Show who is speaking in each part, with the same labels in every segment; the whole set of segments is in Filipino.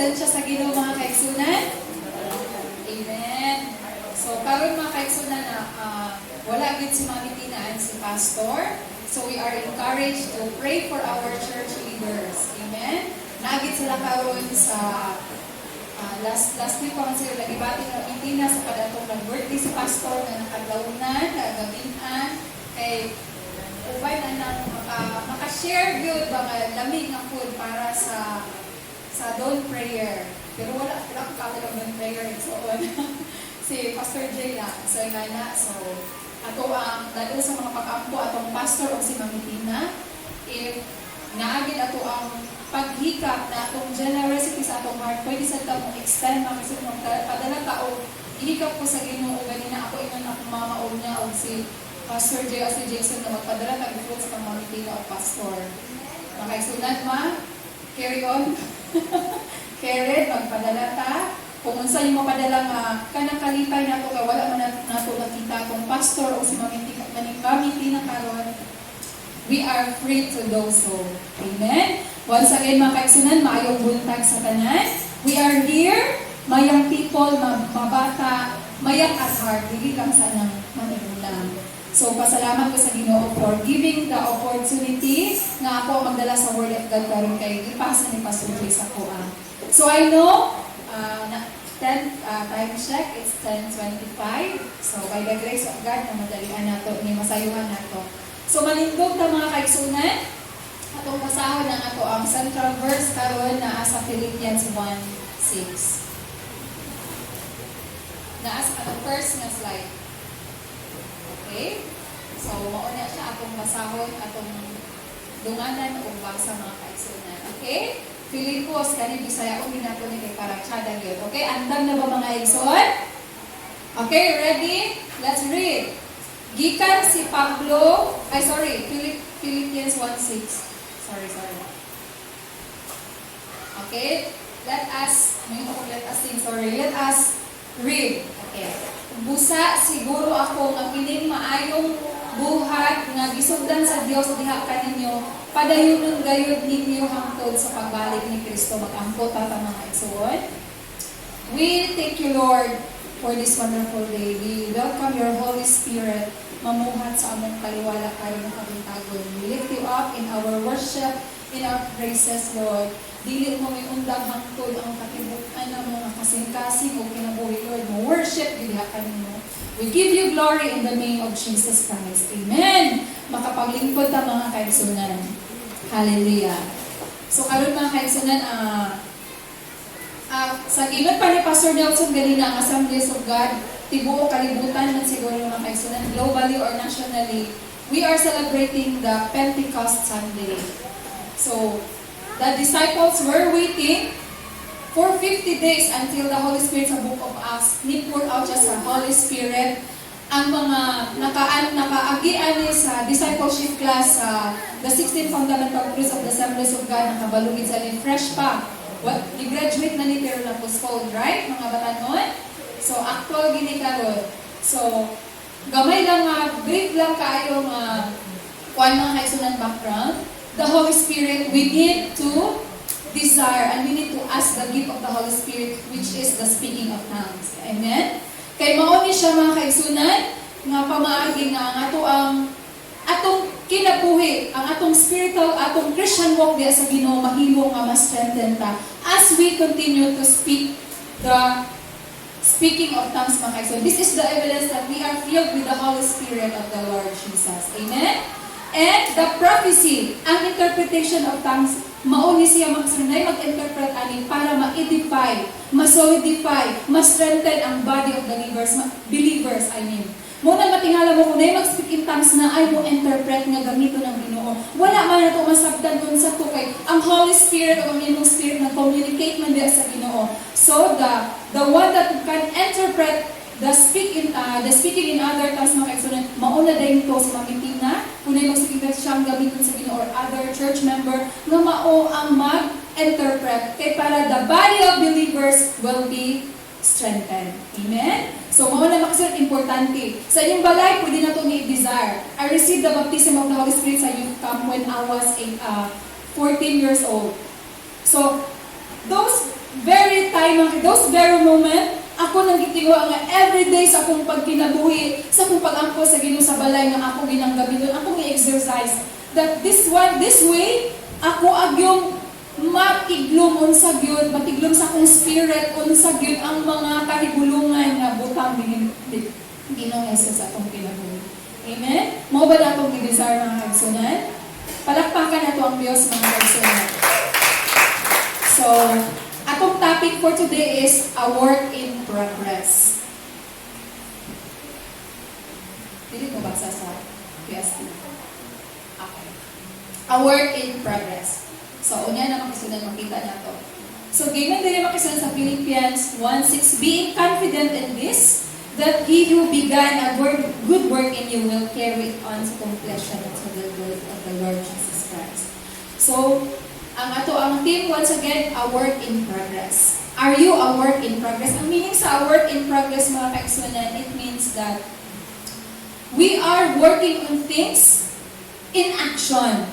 Speaker 1: presensya sa Ginoo mga kaigsunan? Amen. So karon mga kaigsunan na wala gid si Mami Tina and si Pastor. So we are encouraged to pray for our church leaders. Amen. Nagit sila karon sa last week pa man sila nagibati ng Mami Tina sa padatong nag-birthday si Pastor na nakadlawnan, nagabinan kay ubay na nang maka-share yun mga lamig ng food para sa dawn prayer. Pero wala ko kakalang dawn prayer and so on. Si Pastor Jay lang. So so ato ang dahil sa mga pag-ampo atong pastor o si Mami Tina, if naagid ato ang paghikap na atong generosity sa atong heart, pwede sa itong extend makisip ng padala tao, ihikap ko sa Ginoo ganina ako ingon akong mama o niya o si Pastor Jay o si Jason na magpadala tag-food sa Mami Tina o pastor. Makaisunod ma, carry on. Karen, magpadala ta. Kung unsa yung mapadala nga kanang kalipay nato kay wala man nato nakita kung pastor o si Mami Tina karon, we are free to do so. Amen. Once again mga kaigsunan, maayong buntag sa tanan. We are here, mayang people, mabata, mayak at heart, dili lang sa nang manulang. So pasalamat ko sa Ginoo for giving the opportunity nga ako magdala sa Word of God karon kay ipasa ni Pastor Jay sa kuha. So I know, time check, it's 10:25. So by the grace of God, na madalian nato, ni masayuhan nato. So malindog ta mga kaigsunan, atong basahon ng ato ang central verse karon na sa Philippians 1:6. Naas atong first na slide. Okay? So mauna siya atong basahon, atong dunganan o basa mga kaigsunan. Okay? Filipos, kani Bisaya o minato ni kay Parachada yun. Okay, andam na ba mga igsoon? Okay, ready? Let's read. Gikan si Pablo, Philippians 1:6. Sorry. Okay, let us read. Okay. Busa siguro ako nga kining maayong buhat nga gisugdan sa Dios diha kaninyo, padayon gayud ninyo hangtod sa pagbalik ni Kristo. Mag-ampo ta mga igsoon. We thank you, Lord, for this wonderful day. We welcome your Holy Spirit mamuhat sa among kaliwala kayo ng kabuntagon. We lift you up in our worship, in our praises, Lord. Dili mo may undang hangtod ang katibukan na mga kasing-kasing o kinabuhi, Lord. Mo worship, diha kaninyo. We give you glory in the name of Jesus Christ. Amen. Makapaglingkod ta mga kaigsunan. Hallelujah. So karon mga kaigsunan, sa gilid pa ni Pastor Nelson ganina ang Assemblies of God, tibuok kalibutan man siguro mga kaigsunan, globally or nationally, we are celebrating the Pentecost Sunday. So the disciples were waiting for 50 days until the Holy Spirit sa Book of Acts, ni-pour out siya sa Holy Spirit. Ang mga nakaagian ni sa discipleship class sa the 16 Fundamental Truths of the Assemblies of God, nakabalugid sa ni fresh pa. I-graduate na ni pero na postponed, right? Mga batanon? So, actual gini karon. So, gamay lang brief lang kayo kuan mga kaigsunan background. The Holy Spirit, we need to desire and we need to ask the gift of the Holy Spirit, which is the speaking of tongues. Amen? Kay mauni siya mga kaigsunan, nga pamaagi nga ang atong kinabuhi, ang atong spiritual, atong Christian walk diya sa Ginoo mahimo nga mas strengthen ta as we continue to speak the speaking of tongues mga kaigsunan. This is the evidence that we are filled with the Holy Spirit of the Lord Jesus. Amen? And the prophecy, ang interpretation of tongues, mauni siya mag-interpret ani para ma-edify, ma-solidify, ma-strengthen ang body of believers, I mean. Muna matingala mo kung na mag-speak in tongues na ay mo interpret nga gamito ng Ginoo. Wala man na ito masabdan dun sa tukay. Ang Holy Spirit o ang inyong spirit na communicate man diya sa Ginoo. So the one that can interpret the speaking in other tongues mga kaigsunan, mauna din ito sa Mami Tina, kung na mag-speak siyang gamitin sa Ginoo or other church member, nga mao ang mag-interpret. Kaya para the body of believers will be strengthened. Amen? So, mauna makasulat, importante. Sa inyong balay, pwede na ito ni-desire. I received the baptism of the Holy Spirit sa youth camp when I was 14 years old. So, those very time, those very moment, ako nang gitingwa nga everyday sa akong pagkinabuhi, sa akong pag-angko sa Ginoo sa balay nga ako ginang gamiton, akong i-exercise. That this way, ako agyong matiglom unsa gyud, matiglom sa akong spirit unsa gyud ang mga kahibulungan nga butang Ginoo Jesus sa akong kinabuhi. Amen? Mao ba na akong i-desire mga kaigsunan? Palakpakan nato ang Dios mga kaigsunan. So, atong topic for today is a work in progress. Dili ko basa sa PST. Okay. A work in progress. So, unya na makisunan, makita na to. So, ganyan din makisunan sa Philippians 1:6, being confident in this, that he who began a good work in you will carry it on to completion until the day of the Lord Jesus Christ. So, ang theme once again, a work in progress. Are you a work in progress? Ang meaning sa a work in progress mga kaigsunan, it means that we are working on things in action.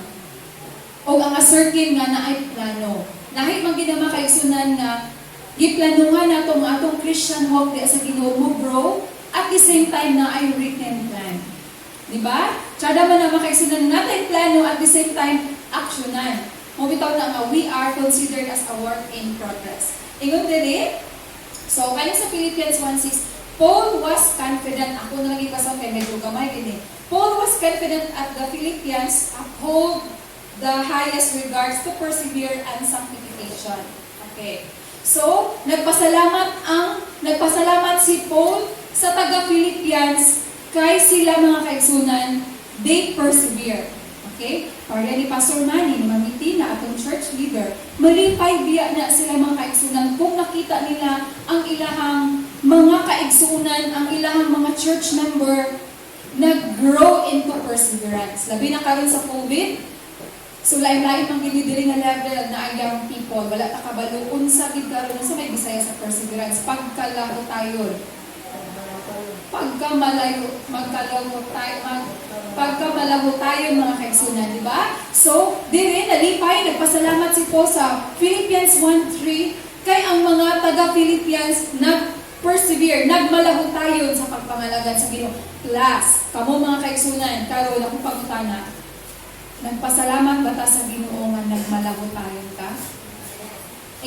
Speaker 1: O ang certain nga na ay plano. Nahit man gid mga kaigsunan nga giplanuhan nato ang atong Christian walk di sa Ginoo mo grow at the same time na ay written plan. Di ba? Tsada man na makaigsunan natin plano at the same time aksyonan. Mabitaw na nga we are considered as a work in progress. Ingon diri, so kani sa Philippians 1:6, Paul was confident, ako na lagi pasang kay medyo gamay gini. Paul was confident at the Philippians uphold the highest regards to persevere and sanctification. Okay. So, nagpasalamat si Paul sa taga-Philippians kay sila mga kaigsunan, they persevere. Okay? Para ni Pastor Manny, ni Mamiti na atong church leader, malipay biya na sila mga kaigsunan kung nakita nila ang ilahang mga kaigsunan, ang ilahang mga church member nag-grow into perseverance. Labi na karon sa COVID, so lain-lain pang gilidiri nga level na ang young people, wala ta kabaluon sa gidkaron sa may Bisaya sa perseverance, pagkalaho tayo. Pagkamalaho tayo mga kaigsunan, di ba? So, dire nalipay nagpasalamat si Paul sa Philippians 1:3 kay ang mga taga-Philippians nag-persevere, nagmalaho tayo sa pagpangalagad sa Ginoo. Class, kamo mga kaigsunan, karon akong pangutana. Nagpasalamat ba ta sa Ginoo nga nagmalaho tayo ka?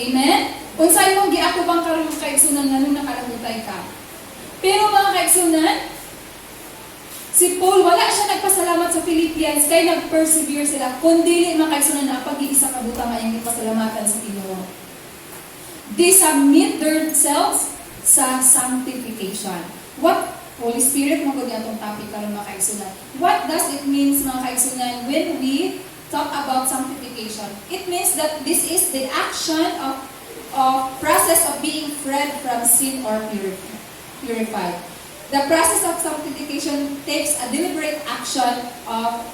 Speaker 1: Amen? Unsay mong giatubang karon mga kaigsunan nganong nakalahutay ka? Pero mga kaigsunan, si Paul wala siya nagpasalamat sa Philippians kay nag-persevere sila kundi mga kaigsunan na pag-iisa ka butang nga yung pasalamatan sa Ginoo. They submit themselves sa sanctification. What Holy Spirit mo gud atong topic karon mga kaigsunan. What does it means mga kaigsunan when we talk about sanctification? It means that this is the action of process of being freed from sin or purified. The process of sanctification takes a deliberate action of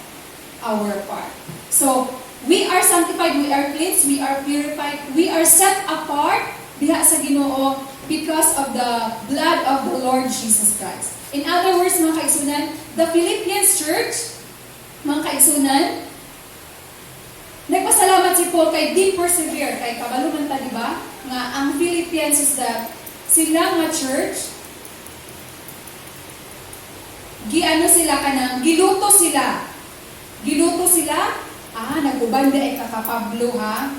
Speaker 1: our part. So, we are sanctified, we are cleansed, we are purified, we are set apart diha sa Ginoo because of the blood of the Lord Jesus Christ. In other words, mga kaigsunan, the Philippians church, mga kaigsunan, nagpasalamat si Paul kay di persevere, kay kabaluman ta, di ba? Nga ang Philippians is that sila nga church, giluto sila, nag-uban di ay kakapablo ha,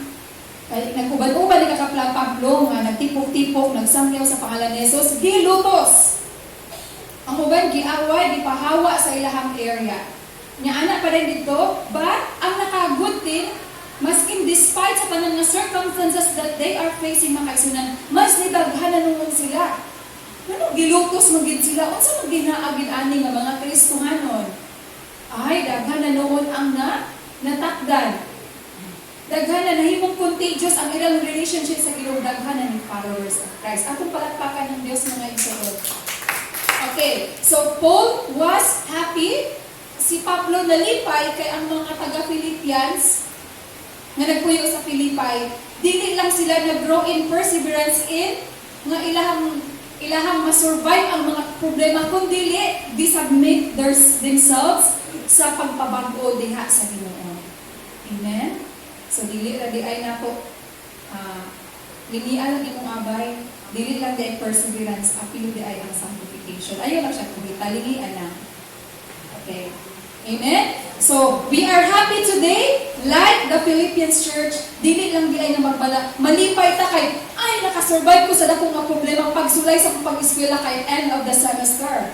Speaker 1: nag-uban-uban di kakapablo nga, nagtipok-tipok, nagsamyaw sa pangalan ni Jesus, gilutos. Ang uban, giaway, gipahawa sa ilahang area. Nya anak pa rin dito, but ang nakagood din, maskin despite sa tanan nga circumstances that they are facing mga kaigsunan, mas nidaghanan nung sila. Ano, gilutos magid sila. Unsa man ginaagid ani nga mga Kristohanon? Ay, daghanan noon ang natakdan. Daghanan nahimong contagious ang ilang relationship sa Ginoo, daghanan ng followers of Christ. Atong palakpakan ng Dios mga igsoon. Okay, so Paul was happy. Si Pablo nalipay kay ang mga taga-Philippians na nagpuyo sa Philippi, dili lang sila nag-grow in perseverance in nga ilahang ma-survive ang mga problema, kundi di submit themselves sa pagpabago diha sa Ginoo. Amen? So, dili ra di ay nato Lingian lang imong abay, dili lang di perseverance, apilo di ay ang sanctification. Ayaw lang siya kumita, lingian lang. Okay. Amen? So, we are happy today, like the Philippians church, dili lang di ay na magbala, malipay ta kay, ay, nakasurvive ko sa dakong mga problema pagsulay sa akong pag-eskwela kay end of the semester.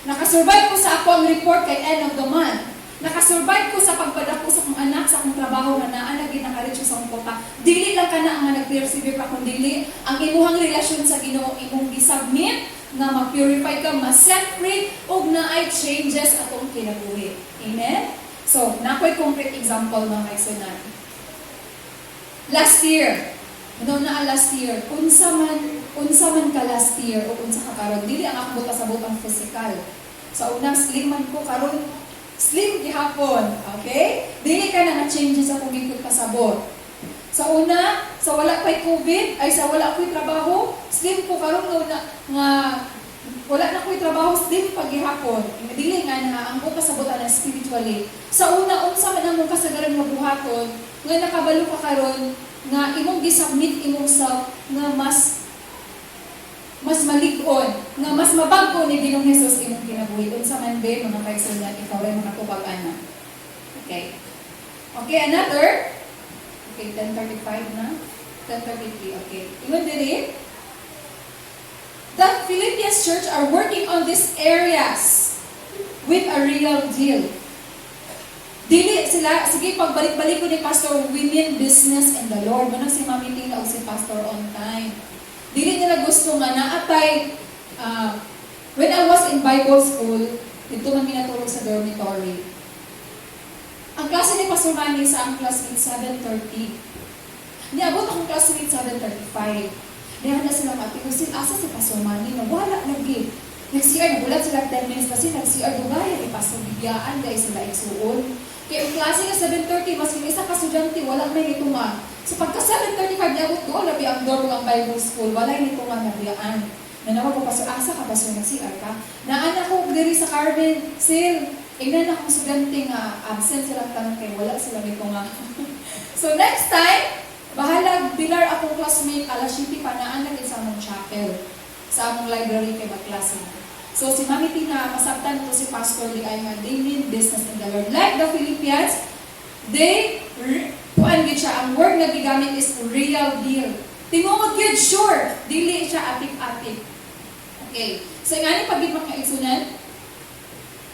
Speaker 1: Nakasurvive ko sa ako ang report kay end of the month. Nakasurvive ko sa pagpadako sa akong anak, sa akong trabaho na naanagin nakareach sa akong kota. Dili lang ka na ang nag-persevere pa kung dili. Ang imuhang relasyon sa Ginoo imong gisubmit na ma-purify ka, ma-set free, o na ay changes atong kinabuhi. Amen? So, nakoy concrete example mga kaigsunan. Last year, last year, unsa man ka last year o unsa ka karon, dili ang ako buta-sabot ang physical. Sa unang slim man ko karon, slim gihapon, okay? Dili ka na changes akong gigud pasabot. Sa una, sa wala pa'y COVID, ay sa wala ko'y trabaho, slim ko karon nga wala na ko'y trabaho, slim pag gihapon. Dili nga na ang ko pasabotan na spiritually. Sa una, unsa man ang mong kasagaran nga buhaton, nga nakabalo ka karon nga imong gisubmit imong self nga mas malig-on, nga mas mabago ni Ginoong Hesus imong kinabuhi. Unsa man be mga kaigsunan, ikaw ay makatubag-ana. Okay. Okay, another. Okay, 10:35 na. 10:33, okay. Ingon diri, the Philippians church are working on these areas with a real deal. Dili sila, sige pagbalik-balik ko ni Pastor, women, business, and the Lord. Manang si Mami Tina o si Pastor on time. Dili nila gusto nga naatay, when I was in Bible school, dito man minatulog sa dormitory. Ang klase ni Pastor Manny sa ang classmate 7:30. Niabot akong classmate 7:35. Diyan na sila matinusin, asa si Pastor Manny na wala lagi. Nag-CR, nagulat sila 10 minutes kasi nag-CR dugaya ni Pastor Bigyaan dahil sila igsuon. Kaya ang klase nga 7:30, mas yung isa ka estudyante, wala may nituma. So pagka 7:35 niabot doon, labi ang door ng Bible School, wala nituma nabiyaan. Nanawag ko, Pastor, asa ka Pastor, nag-CR ka? Naan ako diri sa Carmen, Sir, ignan akong estudyante nga absent silang tanong kayo, wala sila nituma. So next time, bahalag bilar akong classmate, alas 7 pa naan natin sa among chapel, sa among library kay magklase. So si Mami Tina, masabtan ko si Pastor Lee ay nga, they mean business in the Lord. Like the Philippians, kuan gid siya, ang word na gigamit is real deal. Tingungod gid sure, dili siya atip-atip. Okay. So ngani pagid mga igsunan?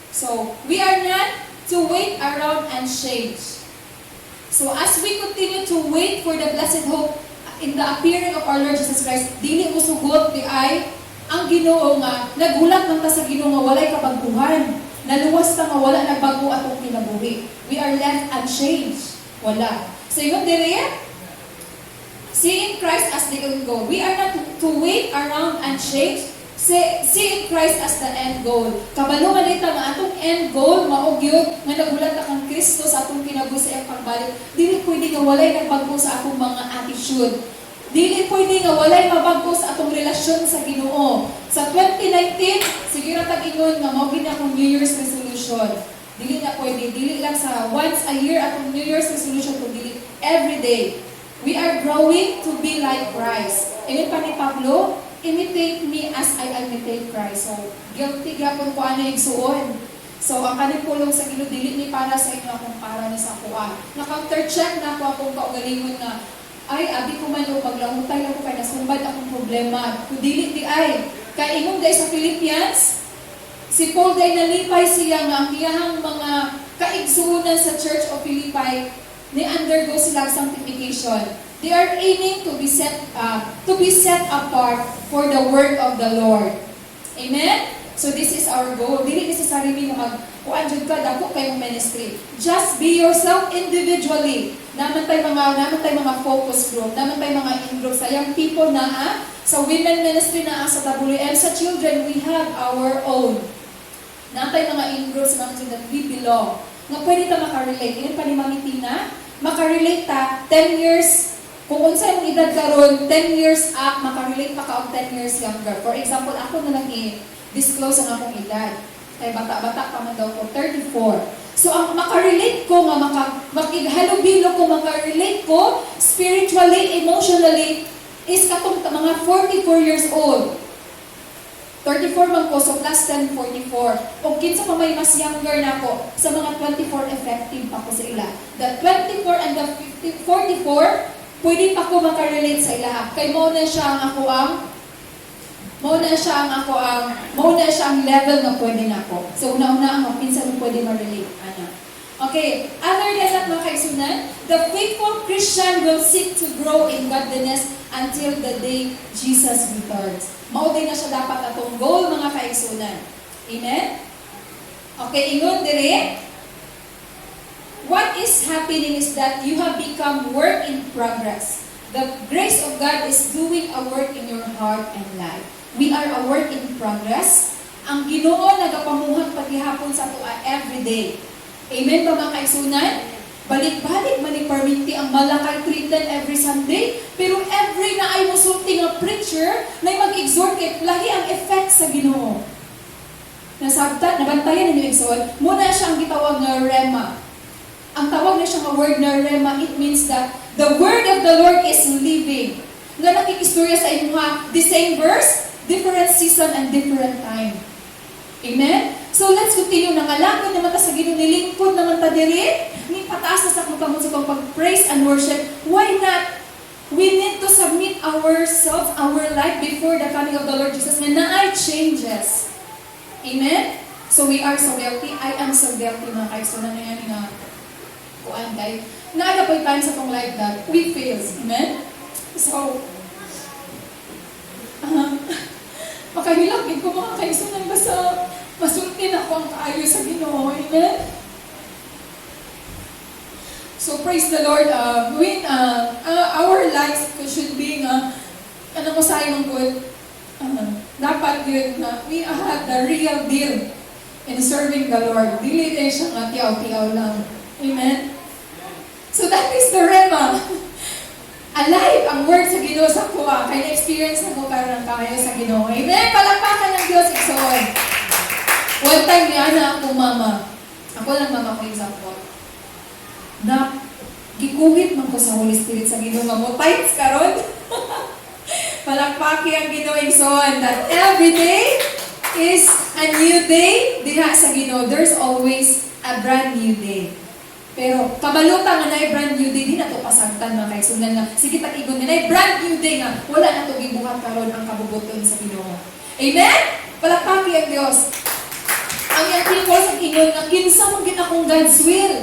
Speaker 1: So we are not to wait around and change. So as we continue to wait for the blessed hope in the appearing of our Lord Jesus Christ, dili mo sugot di ay ang Ginoo nga nagulat man ta sa Ginoo nga walay kabaguhan. Naluwas ta nga wala nagbago atong kinabuhi. We are left unchanged. Wala. So yun diri, seeing Christ as the end goal. We are not to wait around and change. Seeing Christ as the end goal. Kabalo man ita nga atong end goal mao gyud nga nagulat ta kang Kristo sa atong kinabuhi sa iyang pagbalik. Dili pwede nga walay nagbago sa akong mga attitude. Dili pwede nga walay mabago sa atong relasyon sa Ginoo. Sa 2019, sige ra tag-ingon nga mao gid akong New Year's resolution. Dili na pwede, dili lang sa once a year atong New Year's resolution kundi every day. We are growing to be like Christ. Ini pa ni Pablo, imitate me as I imitate Christ. So, guilty gyapon ko ano igsuon. So, ang kanang pulong sa Ginoo dili ni para sa inyo akong para ni sa kuha. Na-counter-check na ako akong kaugalingon nga ay, abi ko man o paglahutay lang ko kay nasumbad akong problema. Kung dili di ay, kay ingong day sa Philippians, si Paul day nalipay siya nga ang iyahang mga kaigsuunan sa Church of Philippi ni undergo silang sanctification. They are aiming to be set apart for the work of the Lord. Amen? So this is our goal. Dili necessary mi kuan jud ka dako kay ministry. Just be yourself individually. Naman tay mga focus group, naman tay mga in-group sa young people na sa women ministry na sa WM, sa children we have our own. Naman tay mga in-group sa mga that we belong. Nga pwede ta makarelate. Ilan pa ni Mami Tina, makarelate ta 10 years. Kung unsa imong edad karon, 10 years up, makarelate pa ka og 10 years younger. For example, ako na lang disclose ang akong edad. Kay bata-bata pa man daw ko, 34. So, ang makarelate ko, makighalubilo ko, makarelate ko, spiritually, emotionally, is katong mga 44 years old. 34 man ko, so plus 10, 44. O kinsa pa may mas younger na ko, sa mga 24 effective pa ko sa ila. The 24 and the 44, pwede pa ko makarelate sa ila. Kay mo na siya ang ako ang level na pwede na ko. So una-una ang pinsan mo pwede ma-relate. Okay, other than that mga kaisunan, the faithful Christian will seek to grow in godliness until the day Jesus returns. Mauday na siya dapat atong goal mga kaisunan. Amen? Okay, ingon dire. What is happening is that you have become work in progress. The grace of God is doing a work in your heart and life. We are a work in progress. Ang Ginoo nagapamuhat paghihapon sa ato every day. Amen ba mga kaisunan? Balik-balik man ni perminti ang malakay treated every Sunday, pero every na ay musulti nga preacher na mag-exhort kay lahi ang effect sa Ginoo. Nasabtan, nabantayan ninyo exhort, muna siya ang gitawag nga rema. Ang tawag na siya nga word na rema, it means that the word of the Lord is living. Nga nakikistorya sa inyo ha, the same verse, different season and different time. Amen? So let's continue. Nangalangod naman ta sa Ginoo, nilingkod naman ta diri, ni pataas na sa kamot sa pag-praise and worship. Why not? We need to submit ourselves, our life before the coming of the Lord Jesus. Nga naay changes. Amen? So we are so guilty. I am so guilty mga kaisunan na yan nga kuan kay. Naada po time sa tong life that we fails. Amen? So, makahilapin ko mga kaisunan basta masultin ako ang kaayo sa Ginoo. Amen? So, praise the Lord. Our lives should be sayang good. Dapat yun na we have the real deal in serving the Lord. Dili tayo siya nga tiyaw-tiyaw lang. Amen? So, that is the rema. Alive ang word sa Ginoo sa kuha. Kaya na-experience na ko karon kayo sa Ginoo. Amen? Palakpakan ng Diyos, igsoon. One time ni Ana akong mama. Ako lang mama ko example. Na gikuhit man ko sa Holy Spirit sa Ginoo nga mo tights karon. Palakpaki ang Ginoo igsoon that every day is a new day diha sa Ginoo. There's always a brand new day. Pero kabalutan nga na brand new day, di na ito pasagtan mga kaisunan nga. Sige takigon na brand new day nga. Wala na ito gibuhat karon ang kabubuton sa Ginoo. Amen? Palakpaki ang Diyos. Ang young people sa ingon nga, kinsa mong akong God's will.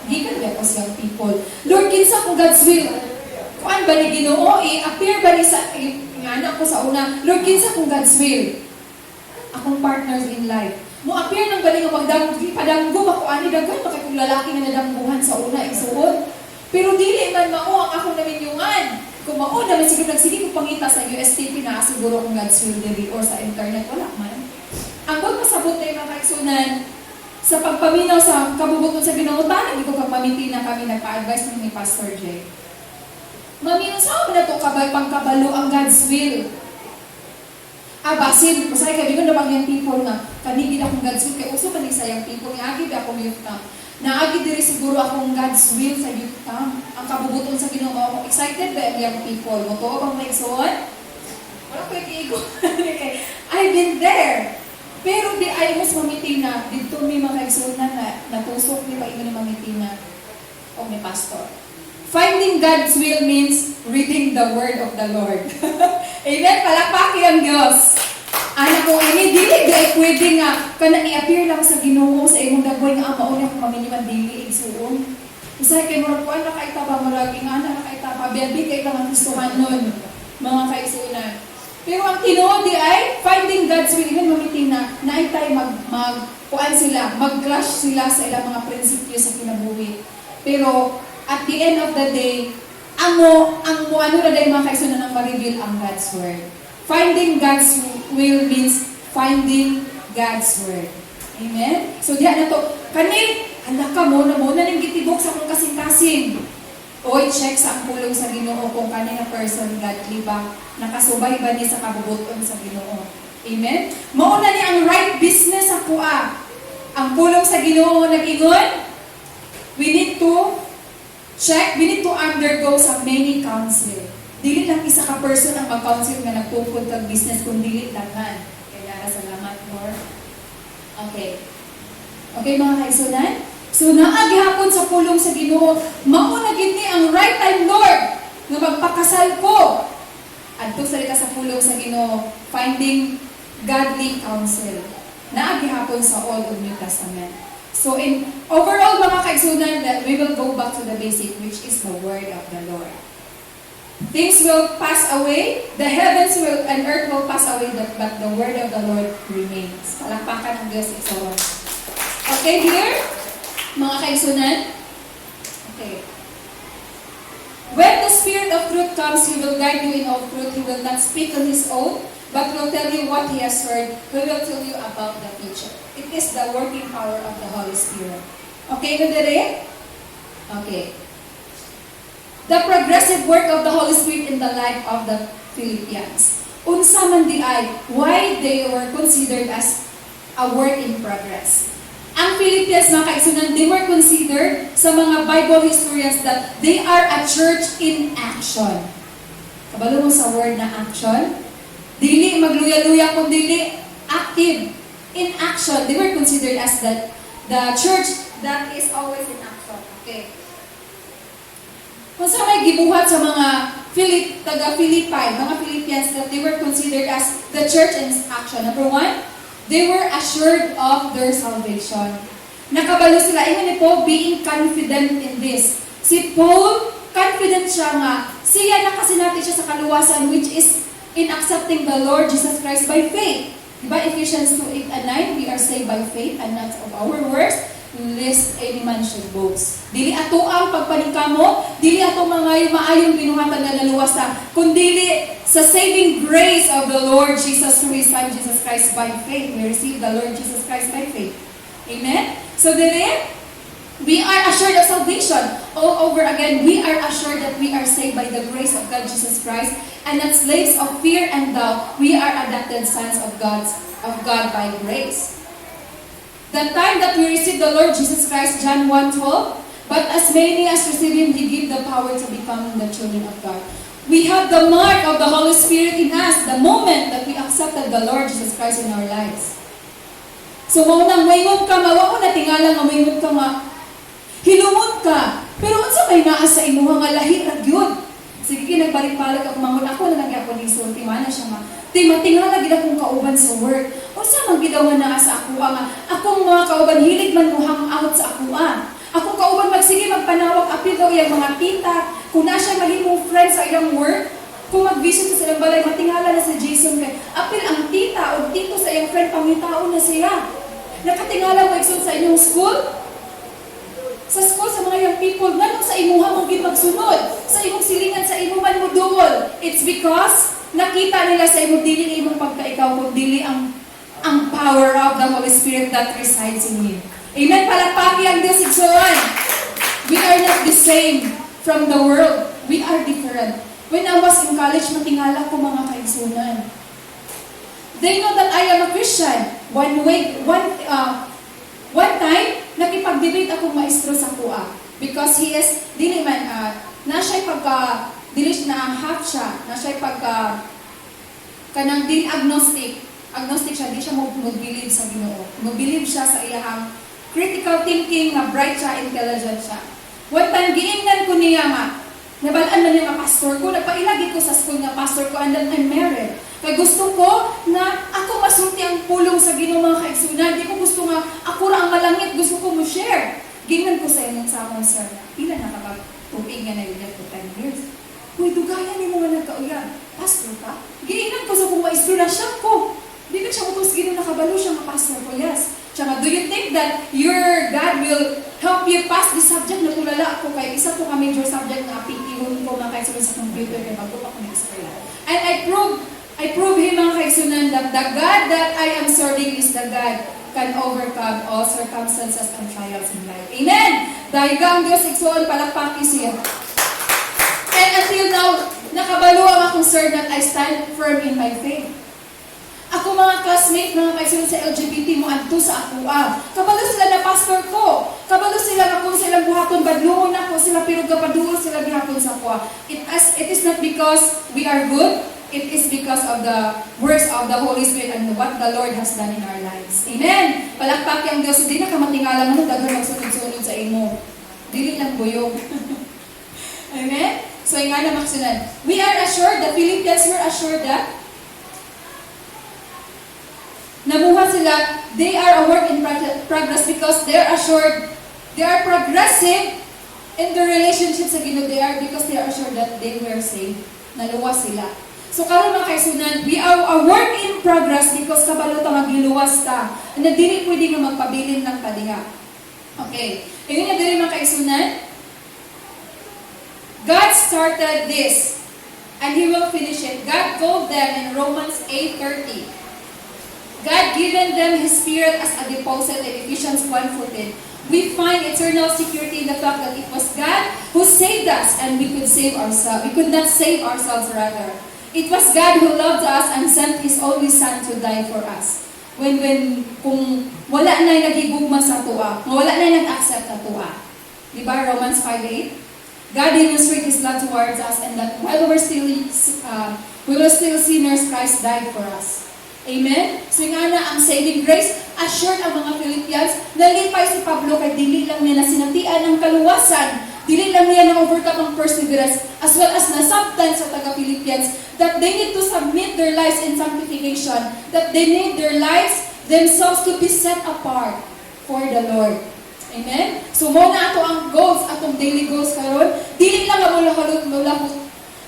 Speaker 1: Gikan ba ko sa young people? Lord, kinsa akong God's will? Kuan ba ni Ginoo? I-appear ba ni sa anak ko sa una? Lord, kinsa akong God's will? Akong partners in life. Mo-appear ng galing ang padanggo ako ani daghan pa kung lalaki nga nadambuhan sa una isuod. Pero dili man mao ang akong naminyungan. Kung mao naman siguro nagsige ko pangita sa USTP na siguro kung God's will diri or sa internet wala man. Ang gud masabot tay mga kaigsunan sa pagpaminaw sa kabubuton sa Ginoo tanan ko pagpamiti na kami nagpa-advise ni Pastor J. Maminaw sa na to pangkabalo ang God's will. Basin, masaya kaya bigon na yung people nga, kanigid akong God's will, kaya uso pa sa yung people, niagid akong youth camp. Naagid diri siguro akong God's will sa youth camp. Ang kabubuton sa Ginoo ako, excited ba ang young people? Moto bang may isuon? Wala ko ikigo. I've been there. Pero di ay mas mamitin na, dito may mga isuon na natusok ni pa ni mamitin na o may pastor. Finding God's will means reading the word of the Lord. Amen? Palakpaki ang Diyos. Anak ko, ini dili ay pwede nga kana i-appear lang sa Ginoo sa imong dagway nga ama una kung maminiman dili igsuon. Usahay kay murag kuan nakaita ba murag ingana nakaita pa biyabi kay ka gustuhan nun mga kaigsuonan. Pero ang tinuod di ay finding God's will even mamitin na naitay mag kuan sila, mag-clash sila sa ilang mga prinsipyo sa kinabuhi. Pero at the end of the day, ang ano na dahil mga kaisunan ang ma-reveal ang God's Word. Finding God's will means finding God's Word. Amen? So diyan na to, kanil, anak ka mo na nang gitibok sa kong kasing-kasing. Oy, check sa ang pulong sa Ginoo kung kanina person godly ba, nakasubay ba niya sa kabubuton sa Ginoo. Amen? Mauna niya ang right business sa kuha. Ang pulong sa Ginoo nag-ingon, we need to undergo some many counsel. Dili lang isa ka person ang mag-counsel nga nagpupod kag business kung dili daghan. Kaya salamat, Lord. Okay. Okay mga kaigsunan? So naagihapon sa pulong sa Ginoo, mao na gid ni ang right time, Lord, nga magpakasal ko. Adto sa pulong sa Ginoo, finding godly counsel. Naagihapon sa Old and New Testament. So in overall mga kaigsunan, that we will go back to the basic, which is the word of the Lord. Things will pass away, the heavens will and earth will pass away, but the word of the Lord remains. Palakpakan ng Diyos igsoon. Okay, here, mga kaigsunan. Okay. When the Spirit of truth comes, He will guide you in all truth. He will not speak on His own, but will tell you what He has heard. He will tell you about the future. It is the working power of the Holy Spirit. Okay, Nadere? Okay. The progressive work of the Holy Spirit in the life of the Philippians. Unsa man di ay, why they were considered as a work in progress. Ang Philippians, mga kaigsunan, they were considered sa mga Bible historians that they are a church in action. Kabalo mo sa word na action? Dili magluya-luya kung dili active in action. They were considered as the church that is always in action. Okay. Kung sa may gibuhat sa mga taga-Philippi, mga Philippians, that they were considered as the church in action. Number one, they were assured of their salvation. Nakabalo sila. Ingon po, being confident in this. Si Paul, confident siya nga, siya nakasinati siya sa kaluwasan, which is in accepting the Lord Jesus Christ by faith. Diba, Ephesians 2:8 and 9, we are saved by faith and not of our works, lest any man should boast. Dili ato ang pagpaningkamo, dili ato mga maayong binuhatan na naluwasa, kundi sa saving grace of the Lord Jesus through His Son, Jesus Christ, by faith. We receive the Lord Jesus Christ by faith. Amen? So then, we are assured of salvation. All over again, we are assured that we are saved by the grace of God, Jesus Christ, and not slaves of fear and doubt. We are adopted sons of God by grace. The time that we receive the Lord Jesus Christ, John 1:12, but as many as receive Him, He give the power to become the children of God. We have the mark of the Holy Spirit in us the moment that we accepted the Lord Jesus Christ in our lives. So, maunang mayngod ka, mawa mo na tingala nga mayngod ka nga, hilumod ka, pero unsa may naa sa imuha nga lahi ra gyud. Sige, nagbalik-balik ako, mangon ako na lagi ako ni sulti, mana siya nga, tingala lagi akong kauban sa work. Unsa man gidaw nga naa sa ako nga, akong mga kauban, hilig man mo hang out sa ako Akong kauban, magsige, magpanawag, apil daw yung mga tita, kung na siya mahimong friend sa ilang work, kung mag-visit sa silang balay, matingala na si Jason kay, apil ang tita o tito sa iyong friend, pangitao na siya. Nakatingala mo iksun sa inyong school? Sa school, sa mga young people, ganun sa imuha mong magsunod, sa imong silingan, sa imong man mo duol. It's because nakita nila sa imong dili imong pagkaikaw, kung dili ang power of the Holy Spirit that resides in you. Amen. Palakpaki ang Diyos igsoon. We are not the same from the world. We are different. When I was in college, matingala ko mga kaigsunan. They know that I am a Christian. One time, nakipag-debate akong maestro sa kuha. Because he is, dili man, na siya'y dili na half siya, na siya'y kanang dili agnostic. Agnostic siya, di siya mag-believe sa Ginoo. Mag-believe siya sa iyahang critical thinking, na bright siya, intelligent siya. One time, giingnan ko niya nga, nabalaan na niya nga pastor ko, nagpailagi ko sa school nga pastor ko, and then I'm married. Kaya gusto ko na ako masulti ang pulong sa Ginoo mga kaigsunan. Di ko gusto nga, ako ra ang malangit, gusto ko mo share. Giingnan ko sa inyo sa akong sir, pila na kapag-tupig nga na yun ko 10 years. Uy, dugayan ni mo nga nagkauyan. Pastor ka? Giingnan ko sa kong maestro na siya ko. Di ba siya utos Ginoo nakabalo siya nga pastor ko? Yes. Tsaka, do you think that your God will help you pass this subject? Natulala ako kay isa po ka major subject na apitihon ko mga kaigsunan sa computer kaya bago pa ko nag-eskwela. And I prove him mga kaigsunan that the God that I am serving is the God can overcome all circumstances and trials in life. Amen! Dahil ka ang Diyos igsuon, palakpaki siya. And until now, nakabalo ang akong sir that I stand firm in my faith. Ako Ako mga classmate, mga kaisunod sa LGBT mo adto sa ako kabalo sila na pastor ko. Kabalo sila na kung silang buhaton badlungon ako sila pero gapaduol sila gihapon sa ako. It is not because we are good. It is because of the works of the Holy Spirit and what the Lord has done in our lives. Amen. Palakpak ang Dios, di na kamatingala mo daghan magsunod-sunod sa imo. Dili lang buyog. Amen. So nga na maksunod. We are assured, the Philippians were assured that namuha sila, they are a work in progress because they are assured, they are progressive in their relationship sa Ginoo. They are because they are assured that they were saved. Naluwas sila. So karon mga kaisunan, we are a work in progress because kabalo ta magiluwas ta. Na dili pwede nga magpabilin lang ta diha. Okay. Ingon nga diri mga kaisunan, God started this and He will finish it. God told them in Romans 8:30. God given them His Spirit as a deposit in Ephesians 1:14. We find eternal security in the fact that it was God who saved us and we could save ourselves. We could not save ourselves rather. It was God who loved us and sent His only Son to die for us. Kung wala na yung nagigugma sa tuwa, wala na yung nag-accept sa tuwa. Diba Romans 5:8? God demonstrated His love towards us and that while we were still sinners, Christ died for us. Amen? So nga na ang saving grace, assured ang mga Philippians, nalipay si Pablo kay dili lang niya na sinatian ang kaluwasan, dili lang niya na overcome ang perseverance, as well as nasabtan sa taga-Philippians, that they need to submit their lives in sanctification, that they need their lives themselves to be set apart for the Lord. Amen? So muna ato ang goals, atong daily goals karon, dili lang ang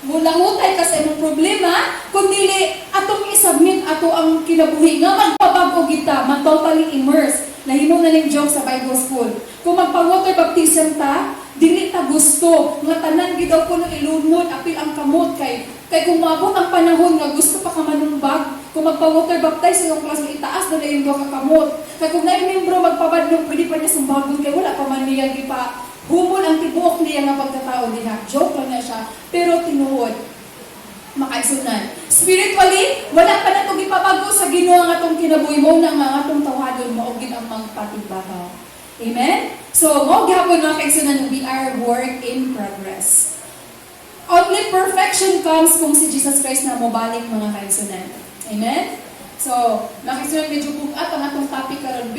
Speaker 1: mulahutay ka sa imong problema, kundi atong isubmit ato ang kinabuhi nga magpabago kita, mag-totally immerse. Nahimo na ning joke sa Bible school. Kung magpa-water baptism ta, dili ta gusto nga tanan gid daw kuno ilunod apil ang kamot kay kung maabot ang panahon nga gusto pa ka manumbag, kung magpa-water baptize sa iyong class, itaas na yung duha ka kamot. Kay kung naay membro magpabadlong, pwede pa niya sumbagon kay wala pa man niya gipa humol ang tibuok niya nga pagkatao diha. Joke lang na siya, pero tinuod. Makaisunan. Spiritually, wala pa na itong ipabago sa Ginoo nga itong kinabuhi mo na nga itong tawadon mo o ginang magpatibahaw. Amen? So, mo gihapon mga kaisunan, we are work in progress. Only perfection comes kung si Jesus Christ na mobalik mga kaisunan. Amen? So, nakisunan medyo bugat ang atong topic karon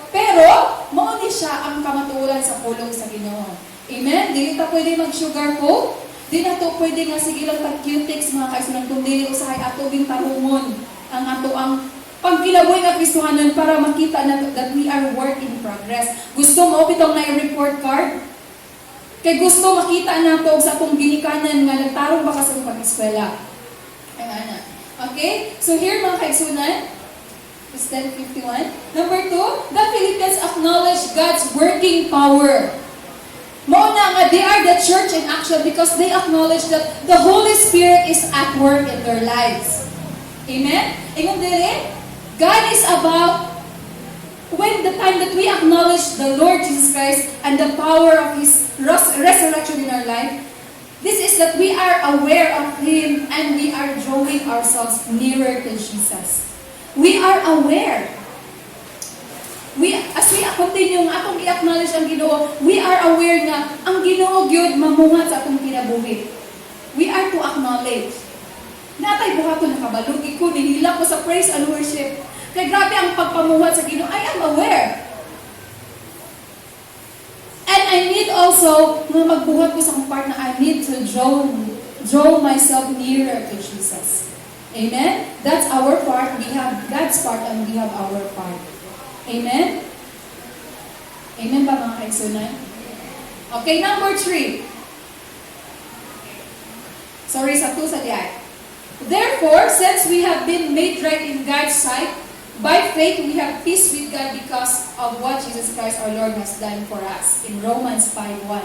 Speaker 1: pero mao ni siya ang kamatuoran sa pulong sa Ginoo. Amen? Dili ta pwede mag-sugarcoat. Di na to pwede nga sige lang tag-cutics mga kaisunan kung dili usahay ato ging tarungon ang ato ang pagkilaboy nga Kristohanan para makita na that we are work in progress. Gusto mo bitong na report card? Kay gusto makita nato sa atong ginikanan nga nagtarong ba ka sa pag-eskwela. Ay ana. Okay? So here mga kaisunan, is 10:51. Number 2, the Philippians acknowledge God's working power. Mauna nga, they are the church in action because they acknowledge that the Holy Spirit is at work in their lives. Amen? Ingon dire, God is about when the time that we acknowledge the Lord Jesus Christ and the power of His resurrection in our life, this is that we are aware of Him and we are drawing ourselves nearer to Jesus. We are aware. As we continue nga atong i-acknowledge ang Ginoo, we are aware nga ang Ginoo gyud mamuhat sa atong kinabuhi. We are to acknowledge. Natay buhaton nakabalugi ko, nihila ko sa praise and worship. Kay grabe ang pagpamuhat sa Ginoo. I am aware. And I need also, nung magbuhat ko sa akong part na I need to draw myself nearer to Jesus. Amen? That's our part. We have God's part and we have our part. Amen? Amen ba mga kaisunan? Okay, number 3. Sorry, sa 2 sa diyan. Therefore, since we have been made right in God's sight, by faith we have peace with God because of what Jesus Christ our Lord has done for us. In Romans 5:1.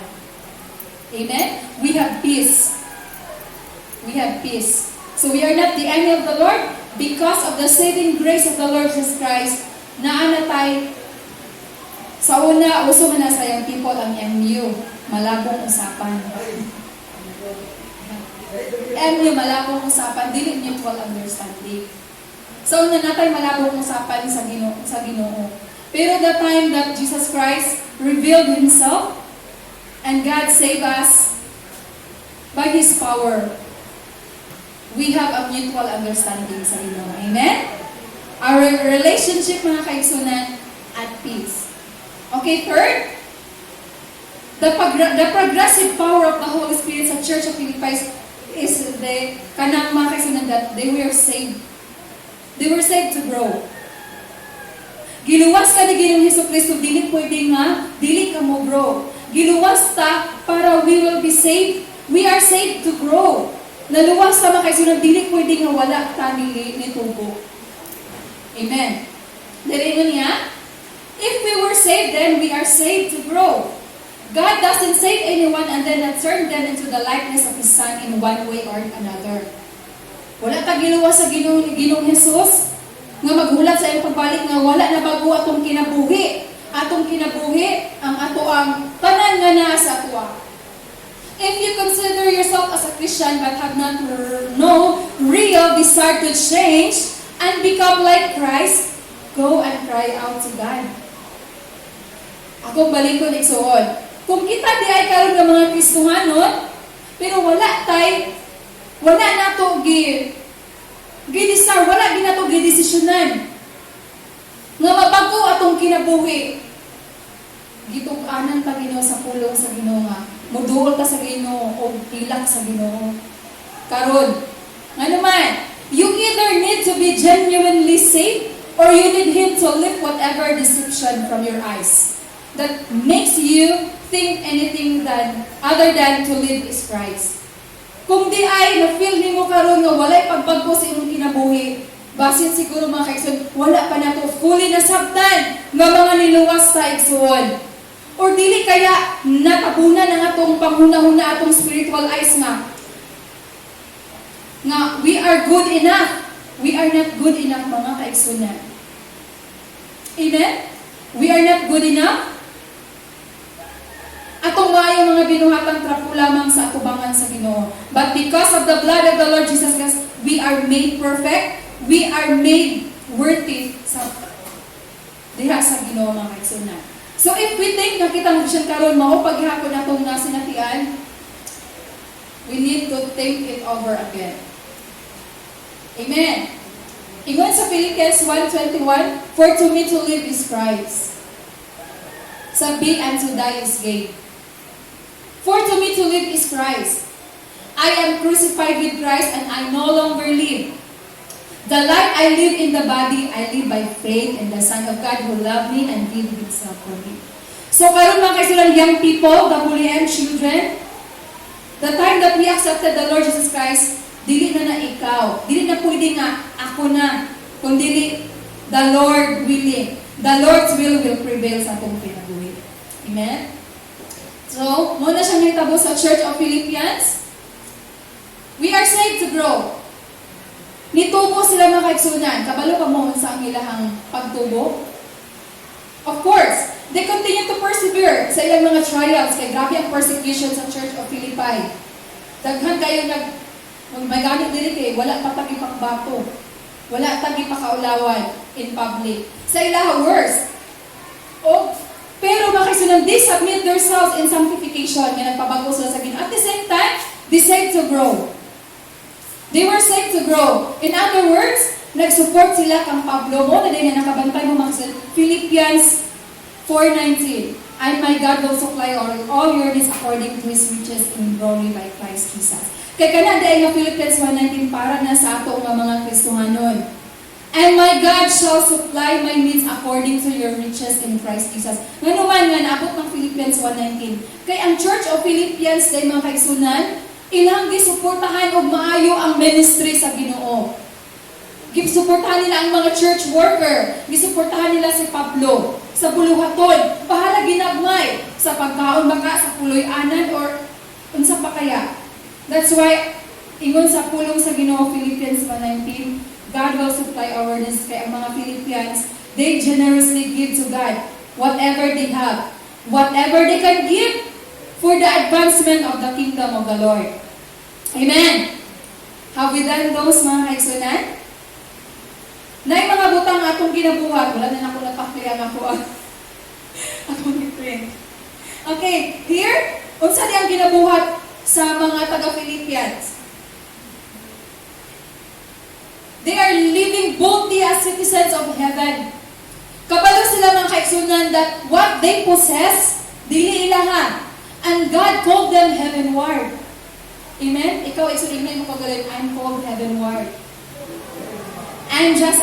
Speaker 1: Amen? We have peace. We have peace. So we are not the enemy of the Lord because of the saving grace of the Lord Jesus Christ. Naanatay sa una, uso man na sa young people ang MU, malabong usapan. MU, malabong usapan, dili mutual understanding. So, na natay malabong usapan sa Ginoo. Pero the time that Jesus Christ revealed Himself and God saved us by His power, we have a mutual understanding sa Ginoo. Amen? Our relationship, mga kaigsunan, at peace. Okay, third, the progressive power of the Holy Spirit sa Church of Philippi is the kanang mga kaigsunan that they were saved. They were saved to grow. Giluwas ka ni Ginoong Hesukristo, dili pwede nga, dili ka mo grow. Giluwas ta para we will be saved. We are saved to grow. Naluwas ta mga kaigsunan, dili pwede nga wala ta ni tubo. Amen. Dili mo niya? If we were saved, then we are saved to grow. God doesn't save anyone and then turn them into the likeness of His Son in one way or another. Wala ta giluwas sa Ginoong Hesus nga maghulat sa iyong pagbalik nga wala na bago atong kinabuhi. Atong kinabuhi ang ato ang tanan nga naa sa ato. If you consider yourself as a Christian but have not no real desire to change and become like Christ, go and cry out to God. Akong balikon igsuon. Kung kita di ay karon nga mga Kristohanon, pero wala nato gidesire, wala ginato gidesisyonan nga mabago atong kinabuhi. Gitug-anan ta Ginoo sa pulong sa Ginoo nga moduol ta sa Ginoo o pilak sa Ginoo. Karon, ngano man, you either need to be genuinely saved or you need Him to lift whatever deception from your eyes that makes you think anything other than to live is Christ. Kung di ay na-feel nimo karon nga walay pagbago sa imong kinabuhi, basin siguro mga kaigsoon, wala pa nato fully nasabtan nga mga niluwas ta igsoon. Or dili kaya natabunan ang atong panghuna-huna atong spiritual eyes nga we are good enough. We are not good enough mga kaigsoon. Amen? We are not good enough. Atong maayo mga binuhatang trapo lamang sa atubangan sa Ginoo. But because of the blood of the Lord Jesus Christ, we are made perfect. We are made worthy sa diha sa Ginoo mga kaigsunan. So if we think na kita Christian karon mao paghapon natong nasinatian, we need to think it over again. Amen. Ingon sa Philippians 1:21, for to me to live is Christ. Sabi and to die is gain. For to me to live is Christ. I am crucified with Christ and I no longer live. The life I live in the body, I live by faith in the Son of God who loved me and gave Himself for me. So karon mga kaigsunan, young people, WM children, the time that we accepted the Lord Jesus Christ, dili na ikaw. Dili na pwede nga ako na. Kung dili, the Lord willing. The Lord's will prevail sa atong kinabuhi. Amen? So, muna siyang hitabo sa Church of Philippians. We are saved to grow. Nitubo sila mga kaigsunan. Kabalo pa mo sa ang ilahang pagtubo? Of course, they continue to persevere sa ilang mga trials. Kay grabe ang persecution sa Church of Philippi. Daghan kayo may gamit dili kay wala pa tagi pakbato. Wala tagi pakaulawan in public. Sa ilang worse. Pero mga kaigsunan, they submit themselves in sanctification nga nagpabago sila sa Ginoo. At the same time, they saved to grow. They were saved to grow. In other words, nag-support sila kang Pablo mo na din na nakabantay mo mga kaigsunan. Philippians 4:19. And my God will supply all your needs according to His riches in glory by Christ Jesus. Kaya kana dahil nga Philippians 1:19 para na sa ato nga mga Kristohanon. And my God shall supply my needs according to your riches in Christ Jesus. Ngano man nga naabot ng Philippians 1:19. Kay ang Church of Philippians day mga kaigsunan, ilang gisuportahan og maayo ang ministry sa Ginoo. Gisuportahan nila ang mga church worker, gisuportahan nila si Pablo sa buluhaton, bahala ginagmay sa pagkaon baka sa puloy-anan or unsa pa kaya. That's why ingon sa pulong sa Ginoo Philippians 1:19, God will supply our needs. Kaya ang mga Philippians, they generously give to God whatever they have, whatever they can give for the advancement of the kingdom of the Lord. Amen. Have we done those mga kaigsunan? Nay mga butang atong ginabuhat, wala na ako napakliyan ako akong i-print. Okay, here, unsa di ang ginabuhat sa mga taga-Philippians? They are living boldly as citizens of heaven. Kabalo sila mga kaigsunan that what they possess, dili ilahan. And God called them heavenward. Amen? Ikaw, igsunin mo kagalit, I'm called heavenward. I'm just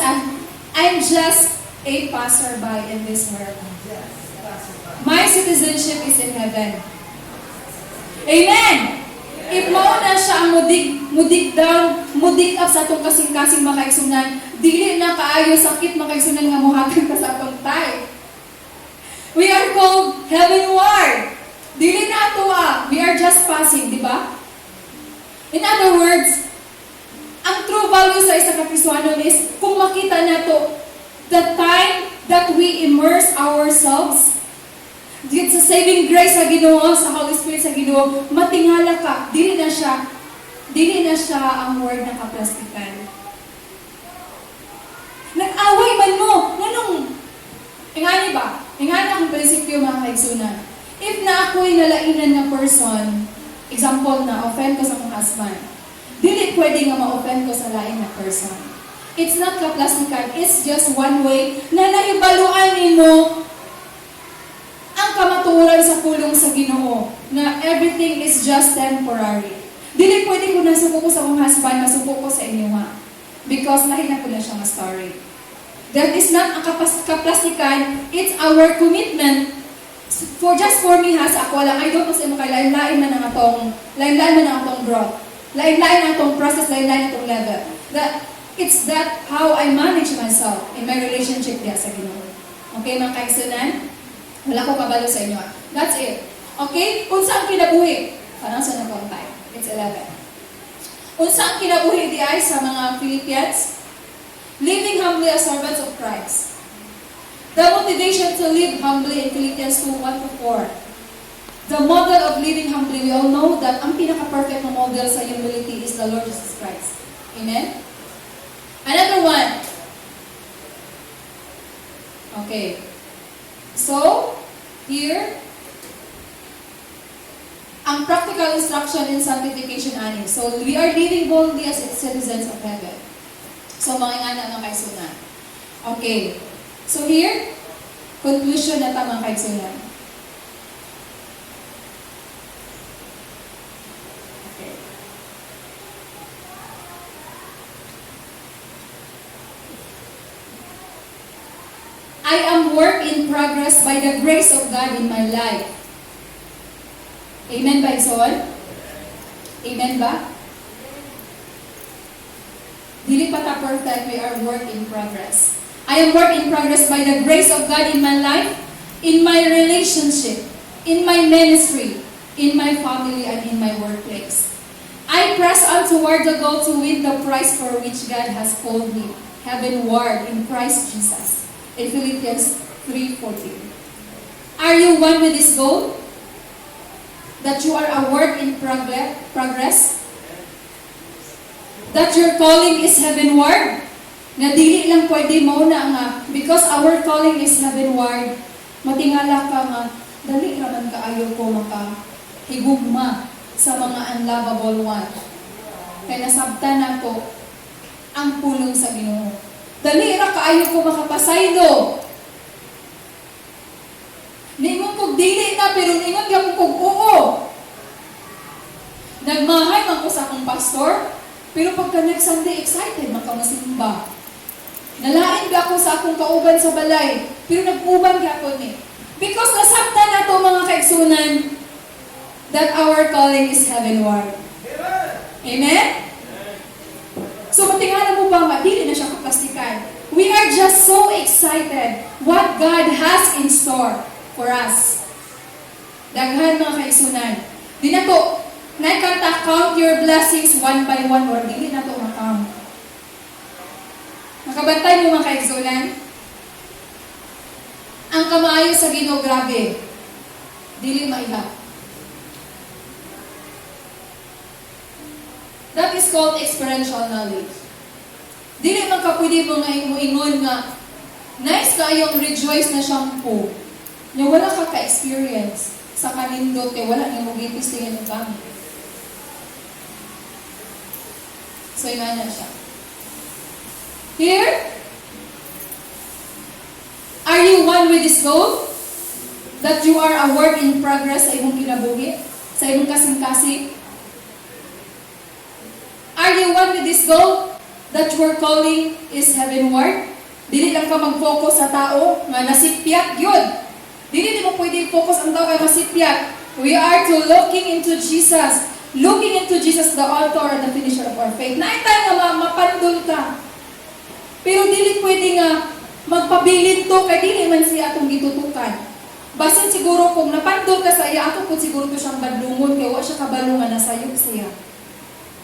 Speaker 1: a passerby in this world. My citizenship is in heaven. Amen! If mao na siya ang mudig up sa atong kasing-kasing makaigsunan, dili na kaayo sakit makaigsunan nga muhatag ka sa atong tay. We are called heavenward. Dili na atoa. We are just passing, di ba? In other words, ang true value sa isa ka Kristiyanon is kung makita nato the time that we immerse ourselves dito sa saving grace sa Ginoo, sa Holy Spirit sa Ginoo, matingala ka, dili na siya ang word na kaplastikan. Nag-away man mo, nganong, ingani ba? Ingani ang prinsipyo mga kaigsunan. If na ako'y nalainan na person, example na, offend ko sa akong husband, dili pwede nga ma-offend ko sa lain na person. It's not kaplastikan, it's just one way na naibaluan nimo ang kamatuoran sa pulong sa Ginoo na everything is just temporary. Dili pwede ko nasuko ko sa akong husband, masuko ko sa inyo ha. Because nahin ko na siya nga story. That is not ang kaplastikan, it's our commitment. For me ha, sa ako lang, I don't know sa imo kay lain-lain man ang atong growth. Lain-lain ang atong process, lain-lain ang atong level. It's that how I manage myself in my relationship diya sa Ginoo. Okay, mga kaigsunan? Wala ko kabalo sa inyo. That's it. Okay? Unsa ang kinabuhi? Parang sa nagawang time. It's 11. Unsa ang kinabuhi di ay sa mga Philippians? Living humbly as servants of Christ. The motivation to live humbly in Philippians 2:1-4. The model of living humbly, we all know that ang pinaka-perfect na model sa humility is the Lord Jesus Christ. Amen? Another one. Okay. So, here, ang practical instruction in sanctification ani. So, we are living boldly as citizens of heaven. So, mga ingana ng kaigsunan. Okay. So, here, conclusion na tamang kaigsunan. Okay. I am work in progress by the grace of God in my life. Amen ba, Ison? Amen ba? Dili pa ta perfect, we are work in progress. I am work in progress by the grace of God in my life, in my relationship, in my ministry, in my family, and in my workplace. I press on toward the goal to win the prize for which God has called me, heavenward in Christ Jesus. In Philippians 3:14. Are you one with this goal? That you are a work in progress? That your calling is heavenward? Na dili lang pwede mo na nga, because our calling is heavenward, matingala ka nga, dali raman kaayo ko makahigugma sa mga unlovable one. Kaya nasabtan na to ang pulong sa Ginoo. Dali ra kaayo ko makapasaydo. Ningon kog dili na, pero ningon gyud kog oo. Nagmahay man ko sa akong pastor, pero pagka next Sunday excited makamusimba. Nalain ba ako sa akong kauban sa balay, pero nag-uban gyud ako ni. Because nasabtan na to mga kaigsunan that our calling is heavenward. Amen? So matingala mo ba nga, dili na siya kaplastikan. We are just so excited what God has in store for us. Daghan mga kaigsunan. Di na to, naikanta, count your blessings one by one, or dili na to makount. Nakabantay mo mga kaigsunan? Ang kamaayo sa Ginoo, grabe. Dili maihap. That is called experiential knowledge. Dili man ka pwede mo nga ingon nga, nice kayong rejoice na shampoo. Nga wala ka ka-experience sa kanindot, kaya wala nga mo gipistingan ng gamit. So, yun na siya. Here, are you one with this goal? That you are a work in progress sa imong kinabuhi? Sa imong kasing-kasing? Are you one with this goal? That your calling is heavenward? Dili lang ka mag-focus sa tao nga nasipyat yun. Dili mo pwede focus ang tao kay masipyat. We are to looking into Jesus. Looking into Jesus, the author and the finisher of our faith. Naitay nga mapandol ka. Pero dili pwede nga magpabilin to kay dili man siya atong gitutukan. Basin siguro kung napandol ka sa iya, ako po siguro to siyang badlungon kaya wala siya kabalungan na sayop siya.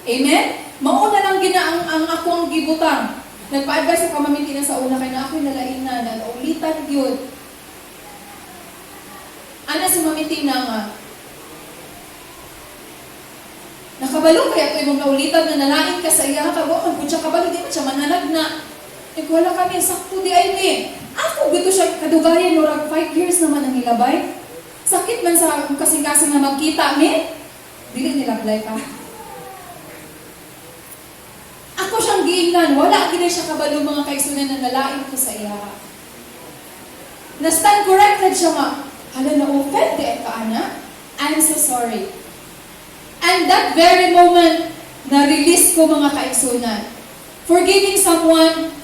Speaker 1: Amen? Mauna lang gina ang ako ang gibutang. Nagpa-advise ako mamitin na sa una kay na ako'y nalain na, nalaulitan yun. Ana si mamitin na nga, nakabalo kaya ito yung naulitan na nalain ka sa iya, kung siya kabalo, di ba siya mananag na. Wala kami, sakto di ay ni. Ako, gito siya kadugayan, no, 5 years naman ang ilabay. Sakit man sa kasing-kasing na magkita, ni. Dili nilablay pa. Ako siyang giingnan, wala gina siya kabalo mga kaisunan na nalain ko sa iya. Na-stand corrected siya nga, hala na-offend, di ka, ana? I'm so sorry. And that very moment, na-release ko mga kaisunan. Forgiving someone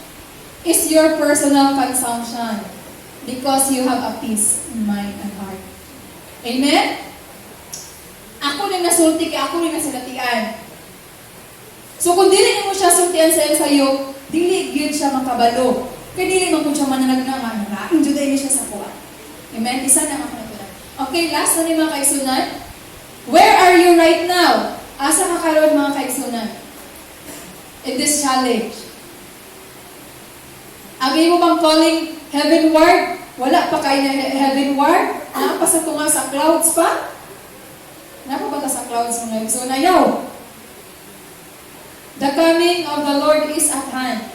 Speaker 1: is your personal consumption because you have a peace in mind and heart. Amen? Ako rin nasulti kaya ako rin nasilatian. So kung dili mo siya sultian sa iyo, dili gyud siya makabalo. Kaya dili man po siya mananag na nga, juday ni siya sa kuha. Amen? Isa na ako na ito na. Okay, last na ni mga kaisunan. Where are you right now? Asa ka karon mga kaisunan? In this challenge. Ang imo bang calling heavenward? Wala pa kayo na heavenward? Napa sa tunga sa clouds pa? Napa ba sa clouds mo ngayon? So na yaw. The coming of the Lord is at hand.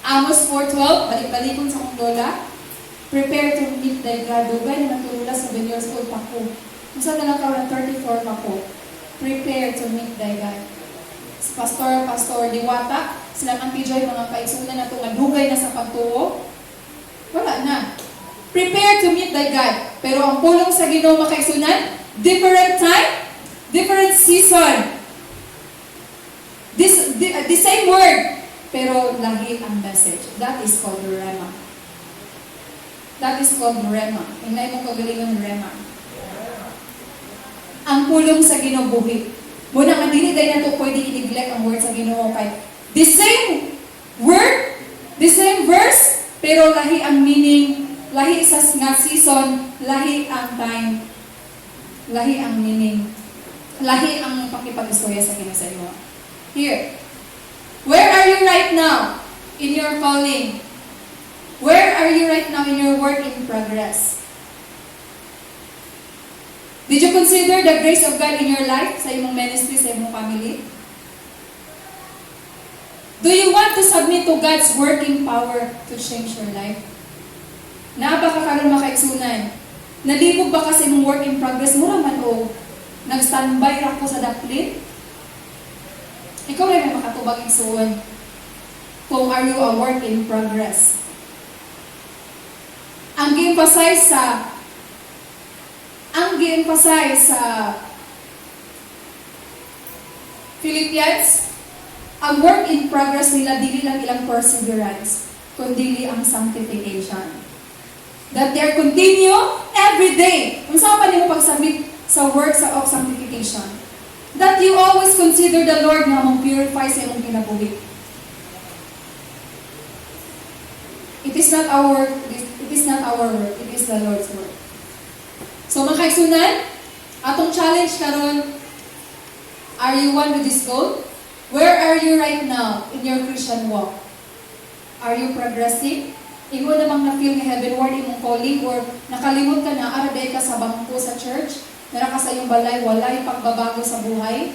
Speaker 1: Amos 4:12, balik-balikon sa kong lola. Prepare to meet thy God. Dugay na natulula 7 years old pa ko. Kung saan na lang ka 34 pa ko. Prepare to meet thy God. Pastor Diwata, silang Auntie Joy, mga kaisunan na itong dugay na sa pagtuo. Wala na. Prepare to meet thy God. Pero ang pulong sa Ginoo mga kaisunan, different time, different season. The same word, pero lahi ang message. That is called Rema. That is called Rema. Hinay mo kagalingan Rema. Ang pulong sa Ginoo buhi. Muna nga dili dahil na ito pwede i-neglect ang word sa Ginoo kay the same word, the same verse, pero lahi ang meaning, lahi sa nga season, lahi ang time, lahi ang meaning, lahi ang pakipag-istorya sa Ginoo sa iyo. Here, where are you right now in your calling? Where are you right now in your work in progress? Did you consider the grace of God in your life, sa imong ministry, sa imong family? Do you want to submit to God's working power to change your life? Naaba ka karon makaigsunan. Nalibog ba ka sa imong work in progress? Mura man o nag-standby ra ko sa daplin? Ikaw rin may makatubag igsuon. Kung are you a work in progress? Ang gi-emphasize sa Philippians, ang work in progress nila dili lang ilang perseverance, kundi ang sanctification. That they continue every day. Kung saan pa niyo pagsabit sa work of sanctification? That you always consider the Lord na mong purify sa imong kinabuhi. It is not our work, it is the Lord's work. So mga kaigsunan, atong challenge karon, are you one with this goal? Where are you right now in your Christian walk? Are you progressing? Imo namang na-feel nga heavenward imong calling or nakalimot ka na araday ka sa bangko sa church, nara ka sa iyong balay, walay pagbabago sa buhay?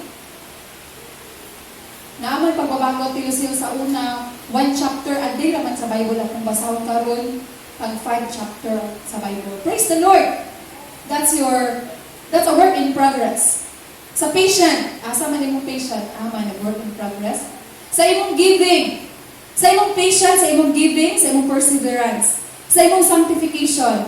Speaker 1: Naaman pagbabago tilo siya sa una, 1 chapter a day naman sa Bible at kung basahon karon pag 5 chapter sa Bible. Praise the Lord! That's a work in progress. Sa patient, asa man imong patient? Work in progress. Sa imong giving, sa imong patience, sa imong giving, sa imong perseverance, sa imong sanctification,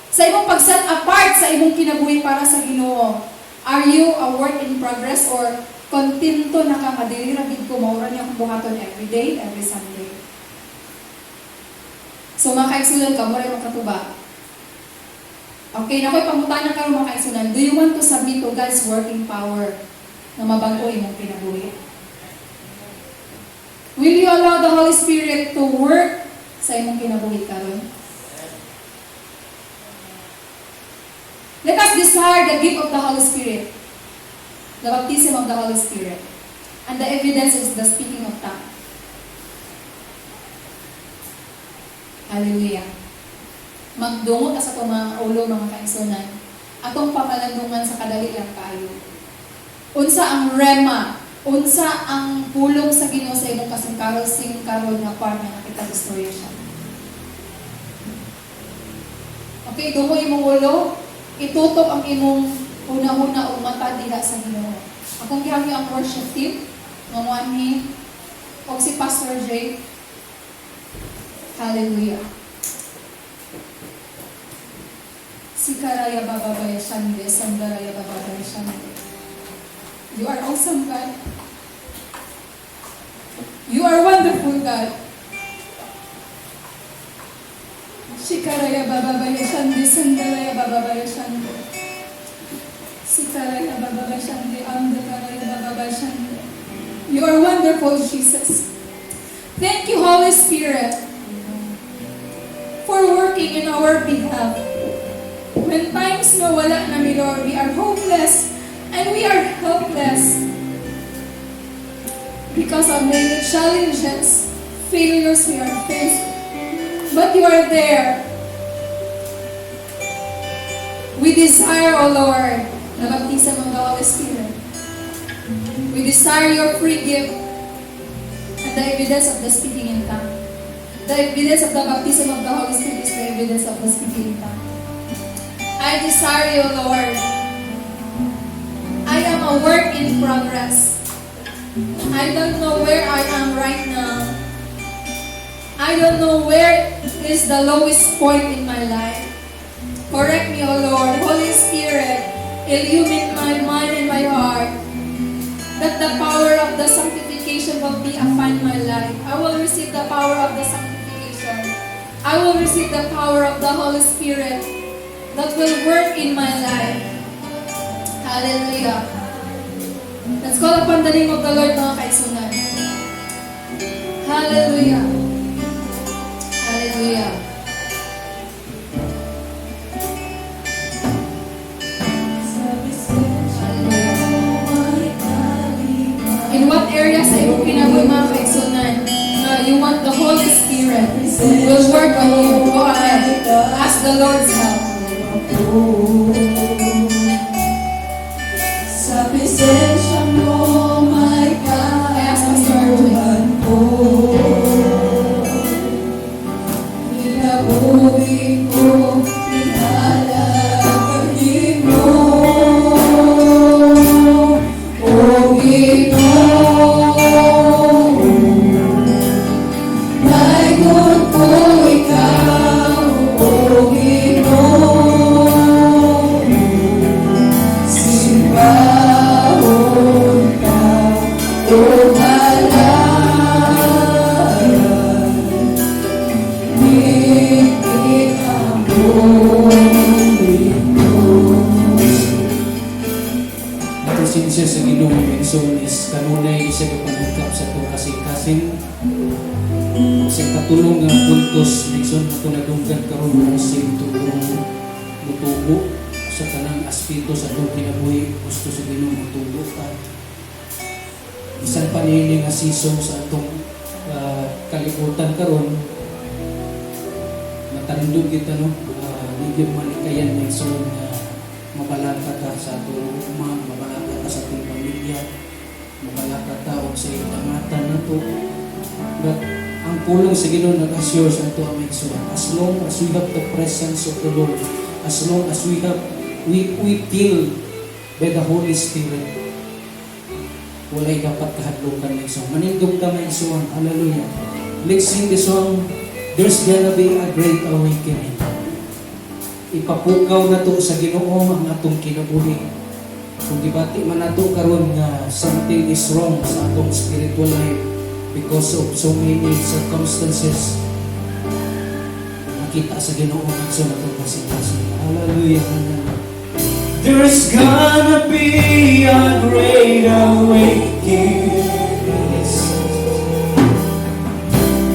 Speaker 1: sa imong pag-set apart sa imong kinabuhi para sa Ginoo. Are you a work in progress or kontento na ka kadili ra gid ko maura niya akong buhaton every day, every Sunday? So mga kaigsunan ka, mura yung makatuba. Okay, nakoy pangutanan ka mga kaigsunan. Do you want to submit to God's working power na mabago imong kinabuhi? Will you allow the Holy Spirit to work sa imong kinabuhi karon? Let us desire the gift of the Holy Spirit, the baptism of the Holy Spirit, and the evidence is the speaking of tongues. Hallelujah. Magdungo ta sa itong mga ulo, mga kaigsunan, atong pamalandungan sa kadali lang kaayo. Unsa ang rema, unsa ang pulong sa Ginoo sa imong kasing-karol nga part nga nakita sa storya siya. Okay, dungo imong ulo, itutok ang imong una-una o mata diha sa Ginoo. Akong gihangyo ang worship team, ngamuanhi, o si Pastor J. Hallelujah. Sikaraya bababaya shande, sandaraya bababaya shande. You are awesome, God. You are wonderful, God. Sikaraya bababaya shande, sandaraya bababaya shande. Sikaraya bababaya shande, amdakaraya bababaya shande. You are wonderful, Jesus. Thank you, Holy Spirit, for working in our behalf. When times na wala na, Lord, we are hopeless and we are helpless because of many challenges, failures we are faced. But you are there. We desire, O Lord, the baptism of the Holy Spirit. We desire your free gift and the evidence of the speaking in tongues. The evidence of the baptism of the Holy Spirit is the evidence of the speaking in tongues. I desire you, Lord. I am a work in progress. I don't know where I am right now. I don't know where is the lowest point in my life. Correct me, O Lord. Holy Spirit, illumine my mind and my heart, that the power of the sanctification will be upon my life. I will receive the power of the sanctification. I will receive the power of the Holy Spirit that will work in my life. Hallelujah. Let's call upon the name of the Lord, mga kaigsunan. Hallelujah. Hallelujah. In what area sa iyong kinabuhi, mga kaigsunan, you want the Holy Spirit will work on you? Go ahead. Ask the Lord's help.
Speaker 2: Sa presensya mo may kaayuhan ko, hinabuhi ko, ihalagahin mo, O Ginoo. Mayroon ko ikaw, O Ginoo.
Speaker 3: Siya sa Ginoong Bensones, kanunay siya kapangungkap sa itong kasing-kasing sa katulong nga puntos Nixon na ito nadunggan karoon ng sintulong mutubo sa kanang aspito sa itong kinabuhi gusto sa Ginoong mutubo pa isang panini nga season sa itong kalibutan karoon matandog kita no hindi man ikayan Nixon na mabalaka ka sa itong mabalaka sa ating pamilya, mabalaka tao o sa itamatan na to. But ang pulong sa Ginoo nag-assure sa ato ang igsoon. As long as we have the presence of the Lord, as long as we feel by the Holy Spirit, walay dapat kahadlukan ng igsoon. Manindog ka ng igsoon. Hallelujah. Let's sing the song, There's Gonna Be a Great Awakening. Ipapukaw na to sa Ginoo ang atong kinabuhi. Kung gibati man nato karon nga something is wrong sa atong spiritual life because of so many circumstances, nakita sa Ginoo ang sa atong kasing-kasing. Hallelujah.
Speaker 2: There's gonna be a great awakening.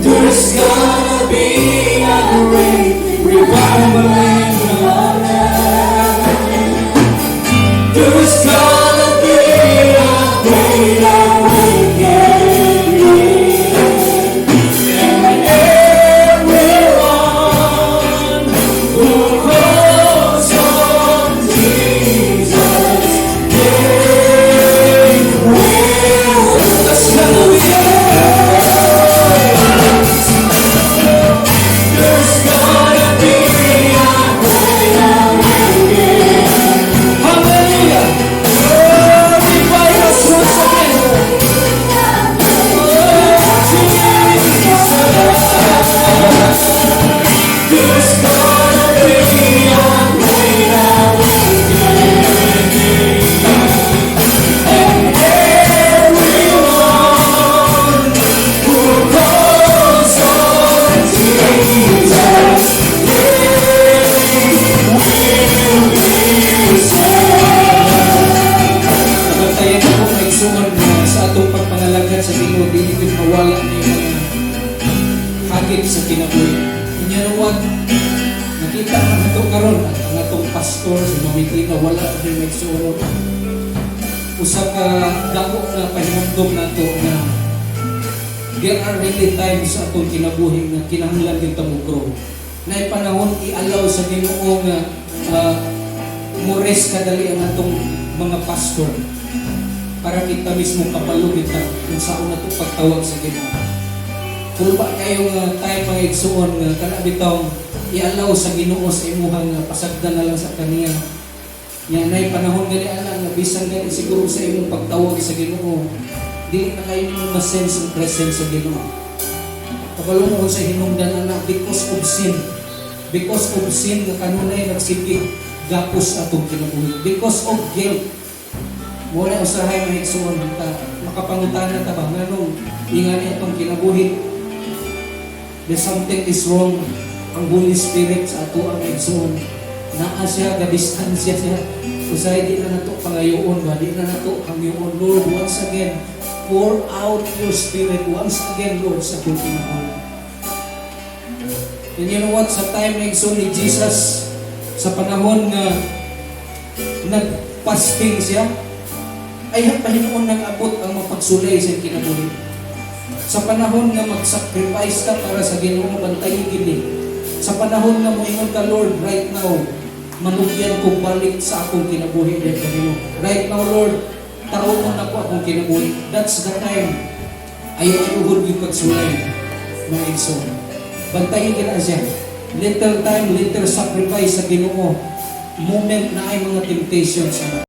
Speaker 2: There's gonna be a great revival in our land. There's gonna be a great awakening. And everyone who calls on Jesus, they will. There's gonna be There's gonna be a great awakening. Hallelujah! Oh, revive us once again. Oh, Jesus. There's gonna be a great awakening. And everyone who calls on Jesus,
Speaker 3: Pagkatayan ako may suman na sa atong pagpangalagad sa Ginoo, dili ko mawala na yung mga hagit sa kinabuhi. And you know what? Nakita man nato karon at ang atong pastor si Mamiki na wala din may suot. Usa ka dako na pahinumdom nato na there are really times sa atong kinabuhi na kinahanglan kita mo grow. Na panahon i-allow sa Ginoo nga mores kadali ang atong mga pastor para kita mismo kapalo kita kung saan na ito pagtawag sa Ginoo. Kung ba kayo nga time mga igsuon nga kana bitaw i-allow sa Ginoo sa imuhang pasagdan na lang sa kaniya. Yan ay panahon gali ana nga bisan gali siguro sa imong pagtawag sa Ginoo, dili na kayo mo ma-sense ang presence sa Ginoo. Kabalo mo sa hinungdan ana because of sin. Because of sin nga kanunay nagsipig gapos atong kinabuhi. Because of guilt. Muna usahay mga igsuon ta makapangutana ta ba nganong ingani atong kinabuhi. There's something is wrong. Ang Holy Spirit sa ato ang igsuon. Naa siya, gadistansya siya. Usay di na nato pangayoon ba? Di na nato pangayoon. Lord, once again, pour out your Spirit once again, Lord, sa atong kinabuhi. And you know what? Sa time na igsoon ni Jesus, sa panahon nga nagpasting siya, ay ang Panginoon nag-abot ang mapagsulay sa kinabuhi. Sa panahon nga mag-sacrifice ka para sa Ginoo, bantayin gini. Sa panahon nga moingon ka, Lord, right now, manugyan ko balik sa akong kinabuhi ng Ginoo. Right now, Lord, taon na ko akong kinabuhi. That's the time. Ayaw iuhod yung pagsulay, mga igsoon. Bantayin gina siya. Little time, little sacrifice sa Ginoo. Moment na ay mga temptations.